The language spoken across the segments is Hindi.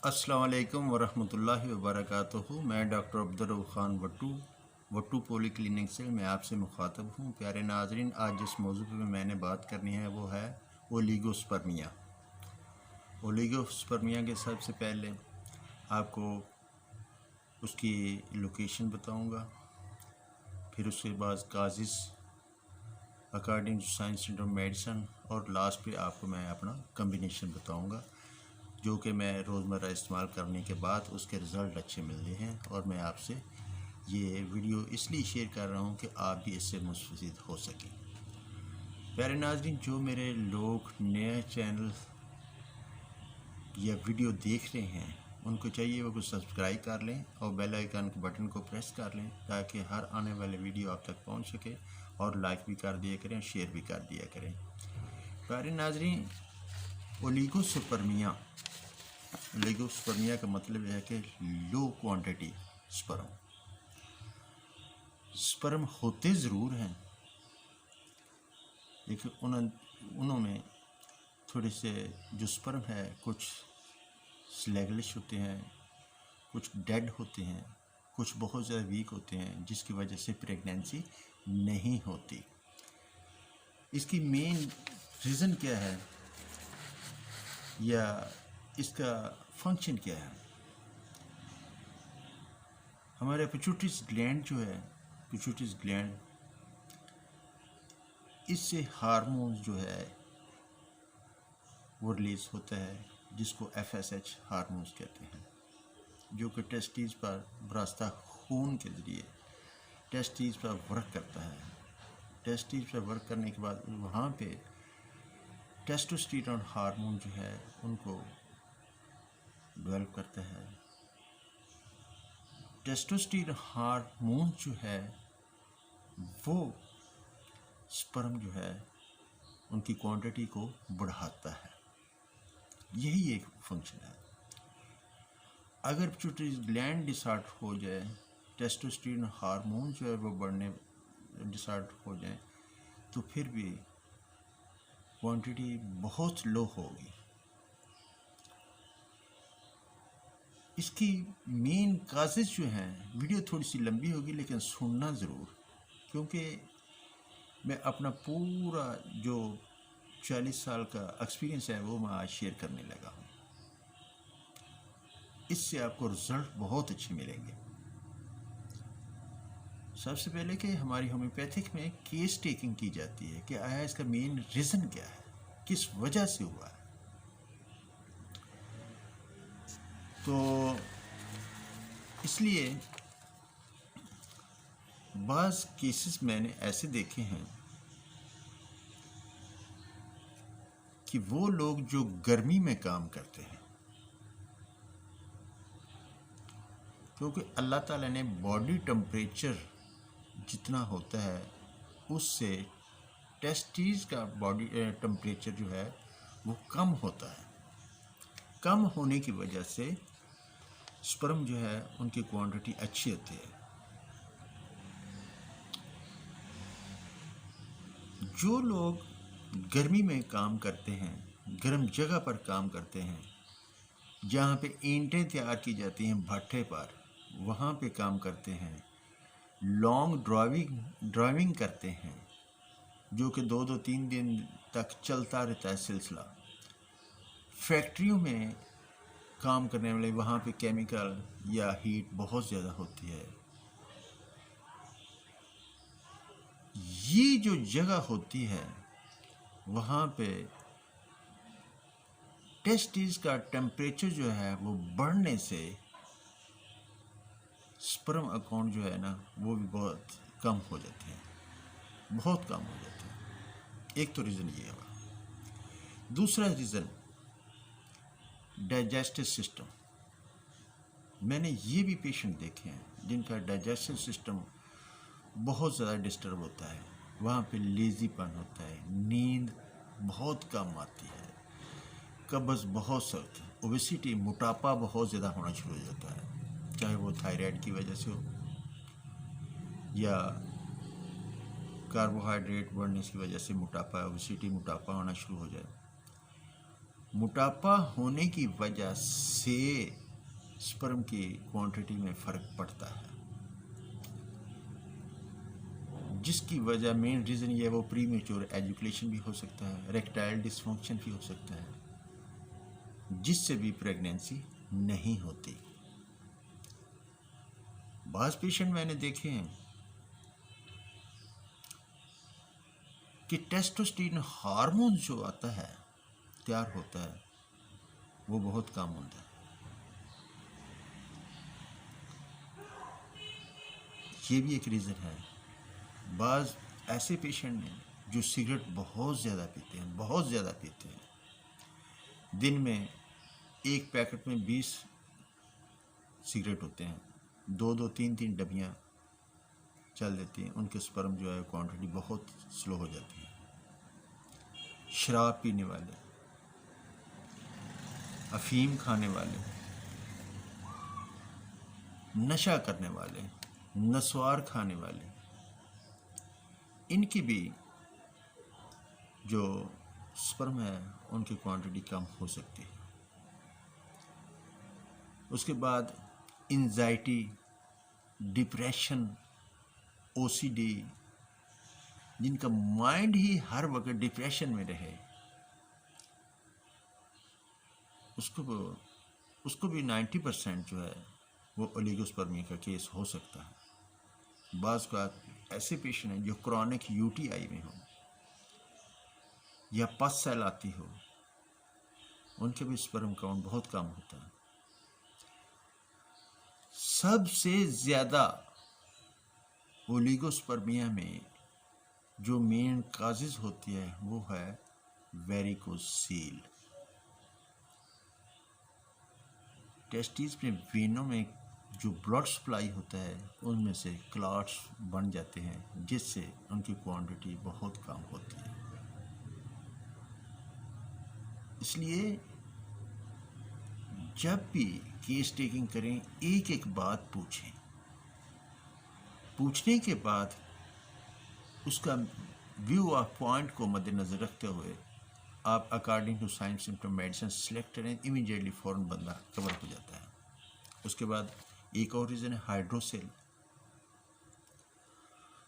अस्सलाम वालेकुम वरहमतुल्लाहि वबरकातुहू। मैं डॉक्टर अब्दुल रऊफ़ ख़ान वट्टू पोली क्लिनिक से मैं आपसे मुखातब हूँ। प्यारे नाजरीन, आज जिस मौजू पर मैंने बात करनी है वो है ओलिगोस्पर्मिया। ओलिगोस्पर्मिया के सबसे पहले आपको उसकी लोकेशन बताऊँगा, फिर उसके बाद causes according to science and medicine, और लास्ट पे आपको मैं अपना कम्बिनेशन बताऊँगा जो कि मैं रोज़मर्रा इस्तेमाल करने के बाद उसके रिज़ल्ट अच्छे मिलते हैं। और मैं आपसे ये वीडियो इसलिए शेयर कर रहा हूँ कि आप भी इससे मुस्तफ़ीद हो सकें। प्यारे नाज़रीन, जो मेरे लोग नया चैनल या वीडियो देख रहे हैं उनको चाहिए वो कुछ सब्सक्राइब कर लें और बेल आइकन के बटन को प्रेस कर लें ताकि हर आने वाले वीडियो आप तक पहुँच सके, और लाइक भी कर दिया करें, शेयर भी कर दिया करें। प्यारे नाज़रीन, ओलिगोस्पर्मिया का मतलब है कि लो क्वांटिटी स्पर्म होते ज़रूर हैं, लेकिन उनमें थोड़े से जो स्पर्म है कुछ स्लैगलिश होते हैं, कुछ डेड होते हैं, कुछ बहुत ज़्यादा वीक होते हैं, जिसकी वजह से प्रेगनेंसी नहीं होती। इसकी मेन रीज़न क्या है या इसका फंक्शन क्या है? हमारे पिट्यूटरी ग्लैंड जो है, पिट्यूटरी ग्लैंड, इससे हार्मोन जो है वो रिलीज़ होता है जिसको FSH हार्मोन्स कहते हैं, जो कि टेस्टिस पर बरास्ता खून के ज़रिए टेस्टिस पर वर्क करता है। टेस्टिस पर वर्क करने के बाद वहाँ पे टेस्टोस्टेरोन हार्मोन जो है उनको डेवलप करता है। टेस्टोस्टेरोन हार्मोन जो है वो स्पर्म जो है उनकी क्वांटिटी को बढ़ाता है। यही एक फंक्शन है। अगर पिट्यूटरी ग्लैंड डिसऑर्डर हो जाए, टेस्टोस्टेरोन हार्मोन जो है वो बढ़ने डिसऑर्डर हो जाए, तो फिर भी क्वांटिटी बहुत लो होगी। इसकी मेन काजेज जो हैं, वीडियो थोड़ी सी लंबी होगी लेकिन सुनना ज़रूर, क्योंकि मैं अपना पूरा जो 40 साल का एक्सपीरियंस है वो मैं आज शेयर करने लगा हूँ। इससे आपको रिज़ल्ट बहुत अच्छे मिलेंगे। सबसे पहले कि हमारी होम्योपैथिक में केस टेकिंग की जाती है कि आया इसका मेन रीज़न क्या है, किस वजह से हुआ है। तो इसलिए बाज़ केसेस मैंने ऐसे देखे हैं कि वो लोग जो गर्मी में काम करते हैं, क्योंकि अल्लाह ताला ने बॉडी टेम्परेचर जितना होता है उससे टेस्टिस का बॉडी टेम्परेचर जो है वो कम होता है। कम होने की वजह से स्पर्म जो है उनकी क्वांटिटी अच्छी होती है। जो लोग गर्मी में काम करते हैं, गर्म जगह पर काम करते हैं, जहाँ पे ईंटें तैयार की जाती हैं भट्ठे पर, वहाँ पे काम करते हैं, लॉन्ग ड्राइविंग करते हैं जो कि 2-3 दिन तक चलता रहता है सिलसिला। फैक्ट्रियों में काम करने वाले, वहाँ पे केमिकल या हीट बहुत ज़्यादा होती है। ये जो जगह होती है वहाँ पे टेस्टिस का टेम्परेचर जो है वो बढ़ने से स्पर्म अकाउंट जो है ना वो भी बहुत कम हो जाते हैं, बहुत कम हो जाते हैं। एक तो रीज़न ये है। दूसरा रीज़न डाइजेस्टिव सिस्टम। मैंने ये भी पेशेंट देखे हैं जिनका डाइजेस्टिव सिस्टम बहुत ज़्यादा डिस्टर्ब होता है, वहाँ पे लेज़ीपन होता है, नींद बहुत कम आती है, कब्ज़ बहुत सख्त, ओबेसिटी मोटापा बहुत ज़्यादा होना शुरू हो जाता है, चाहे वो थायराइड की वजह से हो या कार्बोहाइड्रेट बढ़ने की वजह से मोटापा, ओबेसिटी मोटापा होना शुरू हो जाए। मोटापा होने की वजह से स्पर्म की क्वांटिटी में फ़र्क पड़ता है, जिसकी वजह मेन रीज़न ये है वो प्रीमेच्योर एजुकेशन भी हो सकता है, रेक्टाइल डिसफंक्शन भी हो सकता है, जिससे भी प्रेगनेंसी नहीं होती। बाज़ पेशेंट मैंने देखे हैं कि टेस्टोस्टेरोन हार्मोन जो आता है, तैयार होता है, वो बहुत कम होता है। ये भी एक रीज़न है। बाज़ ऐसे पेशेंट हैं जो सिगरेट बहुत ज़्यादा पीते हैं, बहुत ज़्यादा पीते हैं। दिन में एक पैकेट में 20 सिगरेट होते हैं, 2-2, 3-3 डबियाँ चल देती हैं, उनके स्पर्म जो है क्वांटिटी बहुत स्लो हो जाती है। शराब पीने वाले, अफीम खाने वाले, नशा करने वाले, नस्वार खाने वाले, इनकी भी जो स्पर्म है उनकी क्वांटिटी कम हो सकती है। उसके बाद एंजाइटी, डिप्रेशन, ओसीडी, जिनका माइंड ही हर वक्त डिप्रेशन में रहे, उसको भी 90% जो है वो ओलिगोस्पर्मिया का केस हो सकता है। बाज़ का ऐसे पेशेंट हैं जो क्रॉनिक यूटीआई में हो या पस सेल आती हो, उनके भी स्पर्म काउंट बहुत कम होता है। सबसे ज़्यादा ओलिगोस्पर्मिया में जो मेन काजेज होती है वो है वेरिकोसील। टेस्टिस में वेनों में जो ब्लड सप्लाई होता है उनमें से क्लॉट्स बन जाते हैं, जिससे उनकी क्वांटिटी बहुत कम होती है। इसलिए जब भी केस टेकिंग करें, एक एक बात पूछें। पूछने के बाद उसका व्यू ऑफ पॉइंट को मद्देनज़र रखते हुए आप according to science symptom medicine select करें, इमीडिएटली फ़ौरन बंदा कवर हो जाता है। उसके बाद एक और रीज़न है हाइड्रोसेल।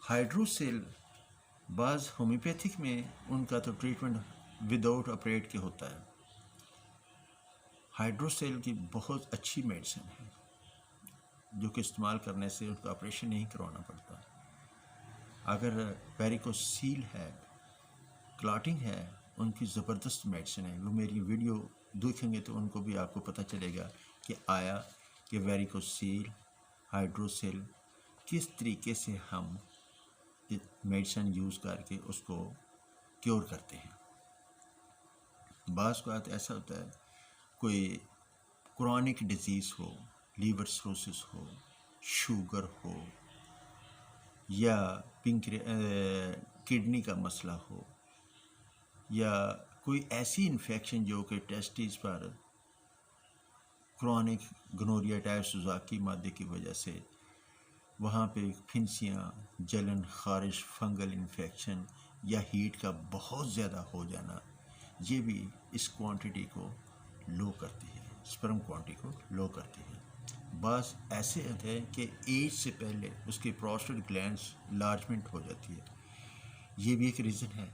हाइड्रोसेल बाज़ होम्योपैथिक में उनका तो ट्रीटमेंट विदाउट ऑपरेट के होता है। हाइड्रोसेल की बहुत अच्छी मेडिसिन है जो कि इस्तेमाल करने से उनका ऑपरेशन नहीं करवाना पड़ता। अगर वेरिकोसील है, क्लॉटिंग है, उनकी ज़बरदस्त मेडिसिन है। वो मेरी वीडियो देखेंगे तो उनको भी आपको पता चलेगा कि आया कि वेरिकोसील, हाइड्रोसेल किस तरीके से हम मेडिसिन यूज़ करके उसको क्योर करते हैं। बाज़ बात ऐसा होता है कोई क्रॉनिक डिजीज़ हो, लीवर सिरोसिस हो, शुगर हो या किडनी का मसला हो या कोई ऐसी इन्फेक्शन जो कि टेस्टिस पर क्रॉनिक गोनोरिया टाइप सुजाकी मादे की वजह से वहाँ पे फिंसियाँ, जलन, खारिश, फंगल इन्फेक्शन या हीट का बहुत ज़्यादा हो जाना, ये भी इस क्वांटिटी को लो करती है, स्पर्म क्वांटिटी को लो करती है। बस ऐसे है कि एज से पहले उसकी प्रोस्टेट ग्लैंड्स लार्जमेंट हो जाती है, ये भी एक रीज़न है।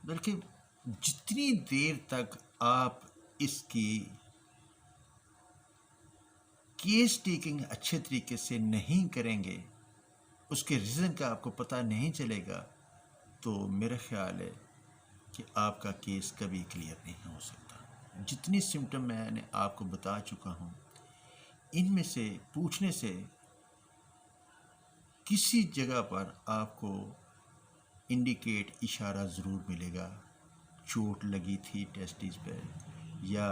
बल्कि जितनी देर तक आप इसकी केस टेकिंग अच्छे तरीके से नहीं करेंगे, उसके रीज़न का आपको पता नहीं चलेगा, तो मेरा ख्याल है कि आपका केस कभी क्लियर नहीं हो सकता। जितनी सिम्टम मैंने आपको बता चुका हूँ, इनमें से पूछने से किसी जगह पर आपको इंडिकेट इशारा ज़रूर मिलेगा, चोट लगी थी टेस्टिस पर, या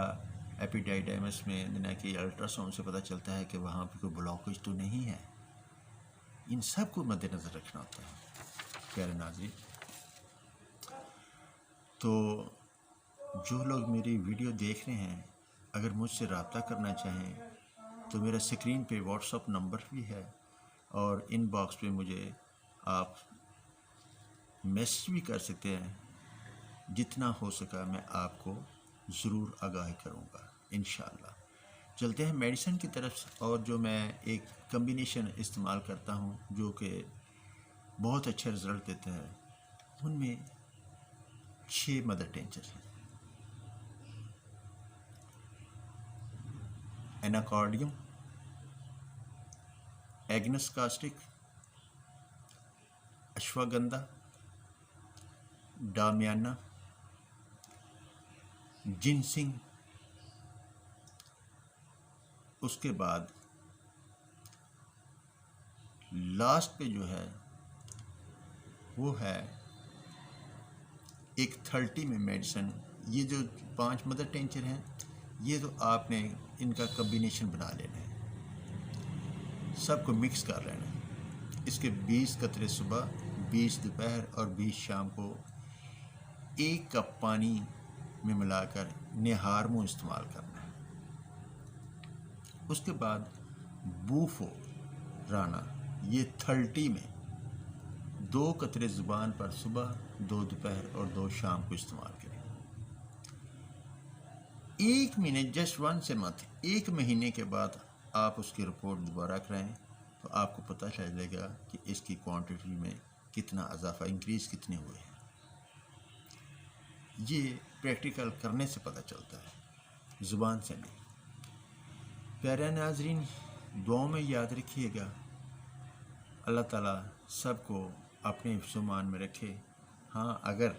एपिडाइडाइमस में ना कि अल्ट्रासाउंड से पता चलता है कि वहाँ पे कोई ब्लॉकेज तो नहीं है। इन सब को मद्देनज़र रखना होता है प्यारे नाज़रीन। तो जो लोग मेरी वीडियो देख रहे हैं, अगर मुझसे रब्ता करना चाहें तो मेरा स्क्रीन पे व्हाट्सअप नंबर भी है और इनबॉक्स पे मुझे आप मैसेज भी कर सकते हैं। जितना हो सका मैं आपको ज़रूर आगाह करूँगा इंशाअल्लाह। चलते हैं मेडिसिन की तरफ। और जो मैं एक कम्बिनेशन इस्तेमाल करता हूँ जो कि बहुत अच्छा रिज़ल्ट देता है, उनमें 6 मदर टिंचर हैं। एनाकॉर्डियम, एग्नस कास्टिक, अश्वगंधा, डामियाना, जिनसिंग, उसके बाद लास्ट पे जो है वो है एक 30 में मेडिसिन। ये जो 5 मदर टिंचर हैं, ये तो आपने इनका कम्बिनेशन बना लेना है, सबको मिक्स कर लेना है। इसके 20 कतरे सुबह, 20 दोपहर और 20 शाम को 1 कप पानी में मिलाकर निहार मुँह इस्तेमाल करना है। उसके बाद बूफो राना, ये 30 में 2 कतरे ज़ुबान पर सुबह, 2 दोपहर और 2 शाम को इस्तेमाल करें। 1 महीने, जस्ट 1 मंथ, 1 महीने के बाद आप उसकी रिपोर्ट दोबारा कराएं तो आपको पता चलेगा कि इसकी क्वांटिटी में कितना इजाफा, इंक्रीज़ कितने हुए हैं। ये प्रैक्टिकल करने से पता चलता है, ज़ुबान से नहीं। प्यारे नाज़रीन, दुआओं में याद रखिएगा। अल्लाह ताला सबको अपने हिफ्ज़-ओ-मान में रखे। हाँ, अगर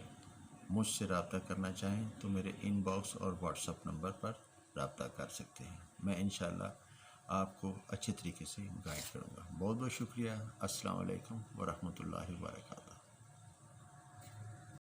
मुझसे रब्ता करना चाहें तो मेरे इनबॉक्स और व्हाट्सएप नंबर पर रब्ता कर सकते हैं। मैं इंशाअल्लाह आपको अच्छे तरीके से गाइड करूँगा। बहुत बहुत शुक्रिया। अस्सलाम वालेकुम व रहमतुल्लाहि व बरकातहू।